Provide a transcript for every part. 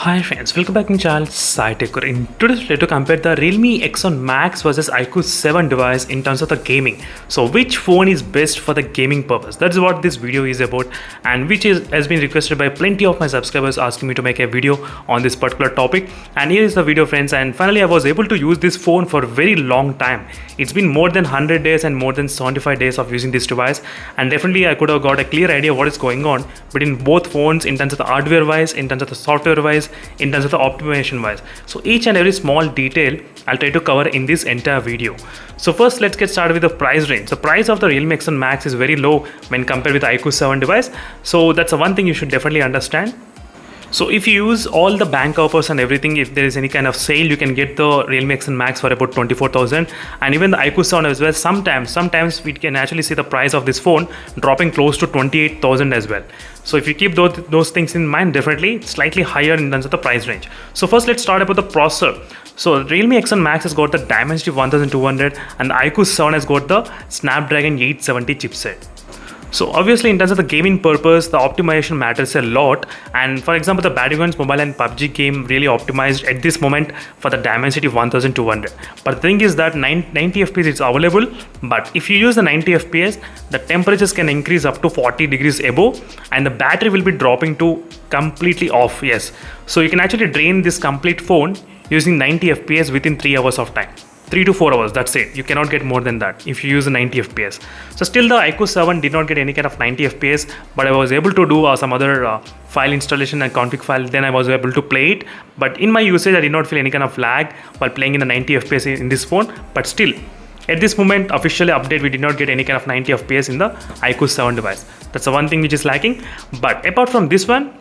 Hi friends, welcome back to my channel SciTech. In today's video to compare the Realme X1 Max versus iQOO 7 device in terms of the gaming. So which phone is best for the gaming purpose? That's what this video is about, and which has been requested by plenty of my subscribers asking me to make a video on this particular topic. And here is the video friends, and finally I was able to use this phone for a very long time. It's been more than 100 days and more than 75 days of using this device, and definitely I could have got a clear idea what is going on between both phones in terms of the hardware wise, in terms of the software wise, in terms of the optimization wise. So each and every small detail I'll try to cover in this entire video. So first let's get started with the price range. The price of the Realme X1 Max is very low when compared with the iQOO 7 device. So that's one thing you should definitely understand. So if you use all the bank offers and everything, if there is any kind of sale, you can get the Realme X1 Max for about 24,000, and even the iQOO 7 as well. Sometimes we can actually see the price of this phone dropping close to 28,000 as well. So if you keep those things in mind, definitely slightly higher in terms of the price range. So first let's start about the processor. So Realme X1 Max has got the Dimensity 1200 and the iQOO 7 has got the Snapdragon 870 chipset. So obviously in terms of the gaming purpose, the optimization matters a lot, and for example the Battlegrounds Mobile and PUBG game really optimized at this moment for the Dimensity 1200. But the thing is that 90 FPS is available, but if you use the 90 FPS, the temperatures can increase up to 40 degrees above and the battery will be dropping to completely off. Yes, so you can actually drain this complete phone using 90 FPS within 3 hours of time. 3 to 4 hours, that's it. You cannot get more than that if you use a 90 FPS. So still the iQOO 7 did not get any kind of 90 FPS, but I was able to do some other file installation and config file. Then I was able to play it, but in my usage I did not feel any kind of lag while playing in the 90 FPS in this phone. But still, at this moment, officially update, we did not get any kind of 90 FPS in the iQOO 7 device. That's the one thing which is lacking. But apart from this one,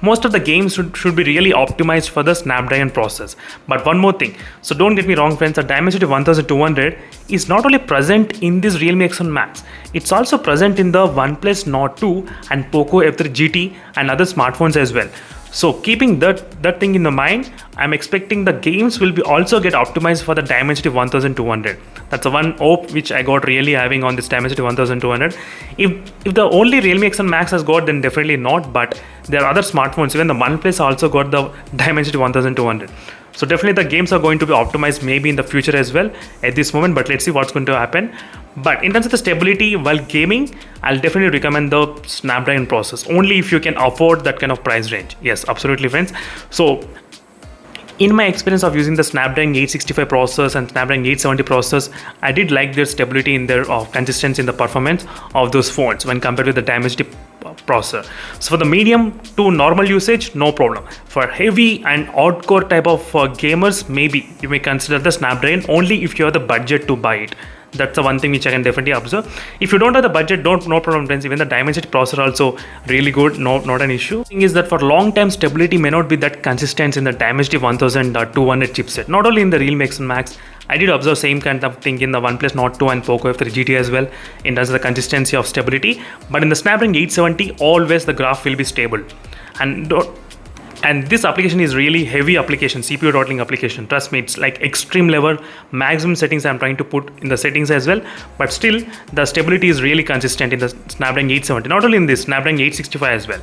most of the games should be really optimized for the Snapdragon process. But one more thing, so don't get me wrong friends, the Dimensity 1200 is not only present in this Realme X1 Max, it's also present in the OnePlus Nord 2 and Poco F3 GT and other smartphones as well. So keeping that thing in the mind, I'm expecting the games will be also get optimized for the Dimensity 1200. That's the one hope which I got really having on this Dimensity 1200. If the only Realme X1 Max has got, then definitely not, but there are other smartphones, even the OnePlus also got the Dimensity 1200. So definitely the games are going to be optimized maybe in the future as well at this moment, but let's see what's going to happen. But in terms of the stability while gaming, I'll definitely recommend the Snapdragon process only if you can afford that kind of price range. Yes, absolutely friends. So in my experience of using the Snapdragon 865 processors and Snapdragon 870 processors, I did like their stability in their consistency in the performance of those phones when compared with the Dimensity processor. So for the medium to normal usage, no problem. For heavy and hardcore type of gamers, maybe you may consider the Snapdragon only if you have the budget to buy it. That's the one thing which I can definitely observe. If you don't have the budget, no problem friends. Even the Dimensity processor also really good, not an issue. The thing is that for long time stability may not be that consistent in the Dimensity 1200 chipset. Not only in the Realme X1 Max, I did observe same kind of thing in the OnePlus Nord 2 and Poco F3 GT as well in terms of the consistency of stability. But in the Snapdragon 870, always the graph will be stable. And this application is really heavy application, CPU throttling application. Trust me, it's like extreme level, maximum settings I'm trying to put in the settings as well. But still, the stability is really consistent in the Snapdragon 870. Not only in this, Snapdragon 865 as well.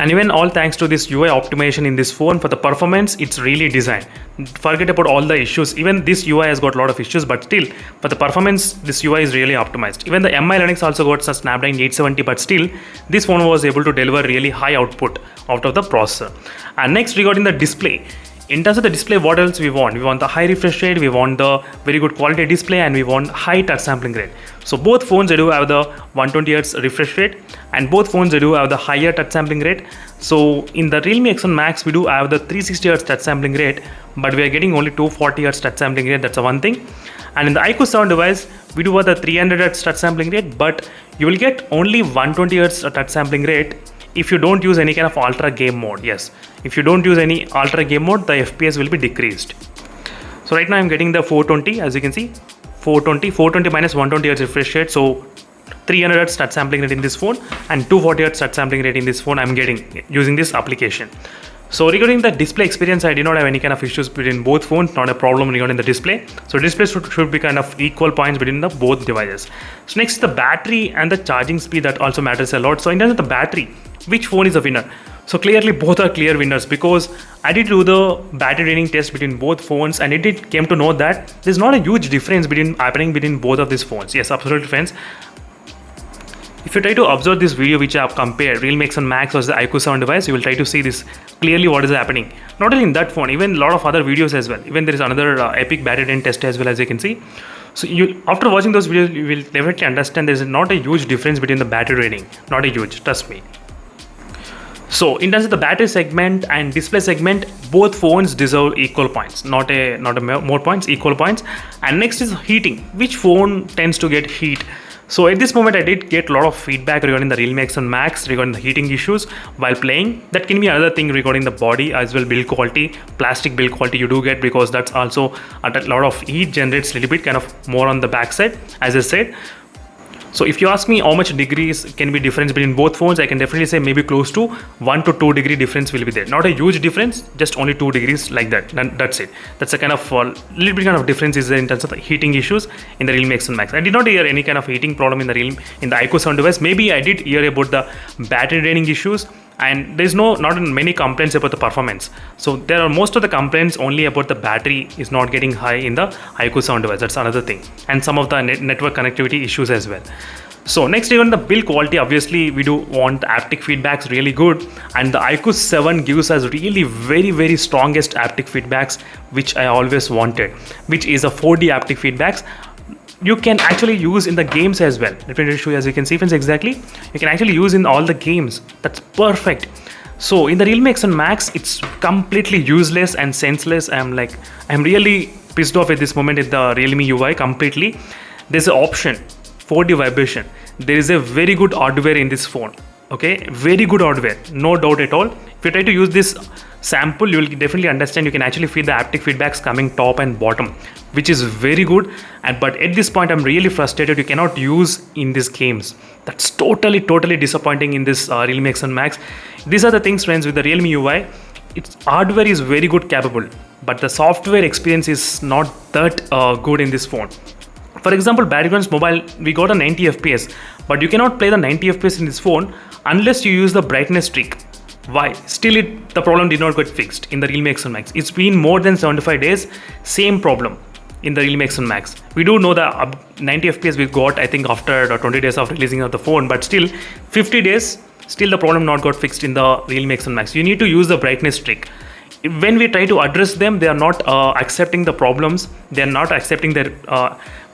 And even all thanks to this UI optimization in this phone, for the performance, it's really designed. Forget about all the issues. Even this UI has got a lot of issues, but still, for the performance, this UI is really optimized. Even the MI Linux also got some Snapdragon 870, but still, this phone was able to deliver really high output out of the processor. And next, regarding the display. In terms of the display, what else we want? We want the high refresh rate, we want the very good quality display, and we want high touch sampling rate. So both phones they do have the 120 Hz refresh rate, and both phones they do have the higher touch sampling rate. So in the Realme X1 Max, we do have the 360 Hz touch sampling rate, but we are getting only 240 Hz touch sampling rate. That's the one thing. And in the iQOO 7 device, we do have the 300 Hz touch sampling rate, but you will get only 120 Hz touch sampling rate if you don't use any kind of ultra game mode. Yes, if you don't use any ultra game mode, the FPS will be decreased. So right now I'm getting the 420, as you can see, 420 minus 120 Hz refresh rate. So 300 Hz touch sampling rate in this phone and 240 Hz touch sampling rate in this phone I'm getting using this application. So regarding the display experience, I did not have any kind of issues between both phones, not a problem regarding the display. So display should be kind of equal points between the both devices. So next, the battery and the charging speed, that also matters a lot. So in terms of the battery, which phone is a winner? So clearly both are clear winners, because I did do the battery draining test between both phones, and it did came to know that there's not a huge difference happening between both of these phones. Yes, absolutely friends. If you try to observe this video which I have compared Realme X1 Max versus the iQOO 7 device, you will try to see this clearly what is happening. Not only in that phone, even a lot of other videos as well. Even there is another epic battery drain test as well, as you can see. So you, after watching those videos, you will definitely understand there is not a huge difference between the battery draining. Not a huge, trust me. So in terms of the battery segment and display segment, both phones deserve equal points, not more points, equal points. And next is heating. Which phone tends to get heat? So at this moment, I did get a lot of feedback regarding the Realme X1 Max regarding the heating issues while playing. That can be another thing regarding the body as well, build quality, plastic build quality you do get, because that's also a lot of heat generates a little bit, kind of more on the backside, as I said. So if you ask me how much degrees can be difference between both phones, I can definitely say maybe close to 1 to 2 degree difference will be there. Not a huge difference, just only 2 degrees like that. That's it. That's a kind of little bit kind of difference is there in terms of the heating issues in the Realme X1 Max. I did not hear any kind of heating problem in the iQOO 7 device. Maybe I did hear about the battery draining issues, and there's not many complaints about the performance. So there are most of the complaints only about the battery is not getting high in the iQOO 7 device. That's another thing, and some of the network connectivity issues as well. So next, even the build quality, obviously we do want haptic feedbacks really good, and the iQOO 7 gives us really very strongest haptic feedbacks, which I always wanted, which is a 4D haptic feedbacks. You can actually use in the games as well. Let me show you, as you can see friends, exactly you can actually use in all the games. That's perfect. So in the Realme X1 Max, it's completely useless and senseless. I'm really pissed off at this moment at the Realme UI completely. There's an option 4D vibration. There is a very good hardware in this phone. Okay, very good hardware, no doubt at all. If you try to use this sample, you will definitely understand. You can actually feel the haptic feedbacks coming top and bottom, which is very good. But at this point, I'm really frustrated. You cannot use in these games. That's totally disappointing in this Realme X1 Max. These are the things, friends, with the Realme UI. Its hardware is very good, capable, but the software experience is not that good in this phone. For example, Battlegrounds Mobile, we got a 90 FPS, but you cannot play the 90 FPS in this phone unless you use the brightness trick. Why? Still the problem did not get fixed in the Realme X1 Max. It's been more than 75 days, same problem in the Realme X1 Max. We do know the 90 FPS we got, I think, after 20 days of releasing of the phone, but still 50 days, still the problem not got fixed in the Realme X1 Max. You need to use the brightness trick. When we try to address them, they are not accepting the problems. They are not accepting their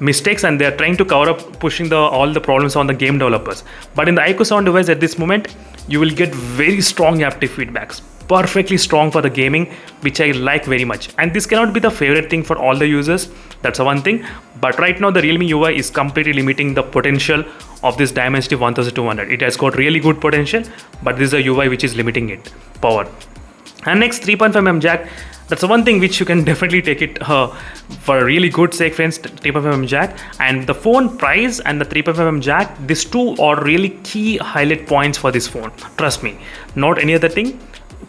mistakes, and they are trying to cover up, pushing all the problems on the game developers. But in the iQOO 7 device at this moment, you will get very strong haptic feedbacks, perfectly strong for the gaming, which I like very much. And this cannot be the favorite thing for all the users. That's the one thing. But right now, the Realme UI is completely limiting the potential of this Dimensity 1200. It has got really good potential, but this is a UI which is limiting it power. And next, 3.5mm jack. That's the one thing which you can definitely take it for a really good sake, friends. 3.5mm jack, and the phone price and the 3.5mm jack, these two are really key highlight points for this phone. Trust me, not any other thing.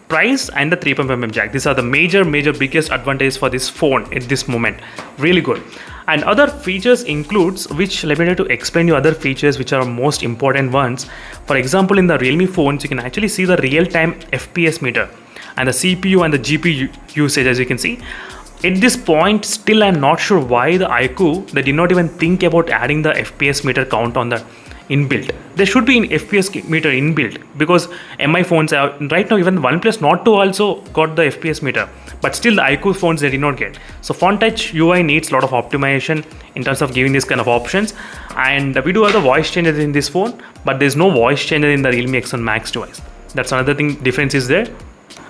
Price and the 3.5mm jack, these are the major biggest advantages for this phone at this moment. Really good. And other features includes, which let me try to explain you other features which are most important ones. For example, in the Realme phones, you can actually see the real-time FPS meter and the CPU and the GPU usage, as you can see. At this point, still I'm not sure why the iQOO, they did not even think about adding the FPS meter count on the inbuilt. There should be an FPS meter inbuilt, because MI phones are right now, even OnePlus Nord 2 also got the FPS meter, but still the iQOO phones they did not get. So Phone Touch UI needs a lot of optimization in terms of giving this kind of options. And we do have the voice changer in this phone, but there's no voice changer in the Realme X1 Max device. That's another thing, difference is there.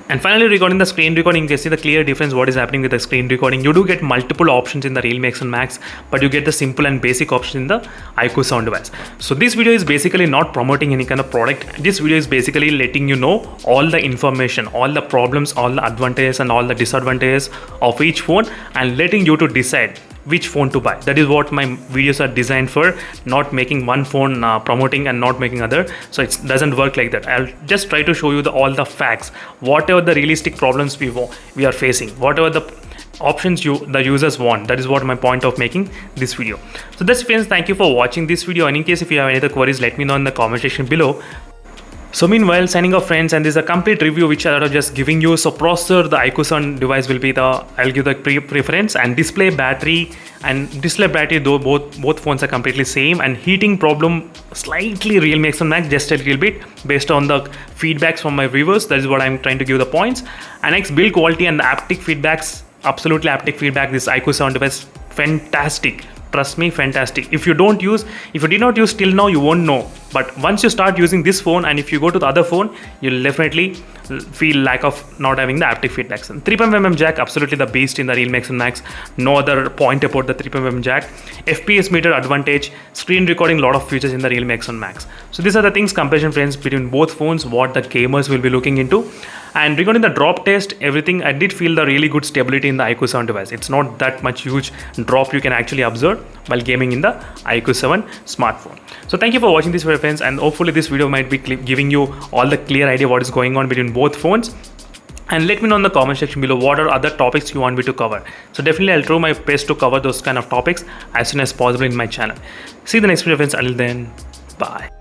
And finally, regarding the screen recording, you can see the clear difference what is happening with the screen recording. You do get multiple options in the Realme X1 Max, but you get the simple and basic option in the iQOO 7 device. So this video is basically not promoting any kind of product. This video is basically letting you know all the information, all the problems, all the advantages and all the disadvantages of each phone, and letting you to decide which phone to buy. That is what my videos are designed for, not making one phone promoting and not making other. So it doesn't work like that. I'll just try to show you all the facts, whatever the realistic problems we are facing, whatever the options the users want. That is what my point of making this video. So that's, friends, thank you for watching this video, and in case if you have any other queries, let me know in the comment section below. So meanwhile, signing off friends, and this is a complete review which I'm just giving you. So processor, the iQOO 7 device will be I'll give the preference, and display, battery, though both phones are completely same, and heating problem slightly Realme X1 Max just a little bit based on the feedbacks from my viewers. That is what I'm trying to give the points. And next, build quality and the haptic feedbacks, absolutely haptic feedback. This iQOO 7 device, fantastic. Trust me, fantastic. If you did not use till now, you won't know. But once you start using this phone, and if you go to the other phone, you'll definitely feel lack of not having the haptic feedbacks. And 3.5mm jack, absolutely the beast in the Realme X1 Max. No other point about the 3.5mm jack. FPS meter advantage, screen recording, lot of features in the Realme X1 Max. So these are the things, comparison friends, between both phones, what the gamers will be looking into. And regarding the drop test, everything, I did feel the really good stability in the iQOO 7 device. It's not that much huge drop you can actually observe while gaming in the iQOO 7 smartphone. So thank you for watching this video, friends, and hopefully this video might be giving you all the clear idea what is going on between both phones. And let me know in the comment section below what are other topics you want me to cover. So definitely I'll try my best to cover those kind of topics as soon as possible in my channel. See you in the next video, friends. Until then, bye.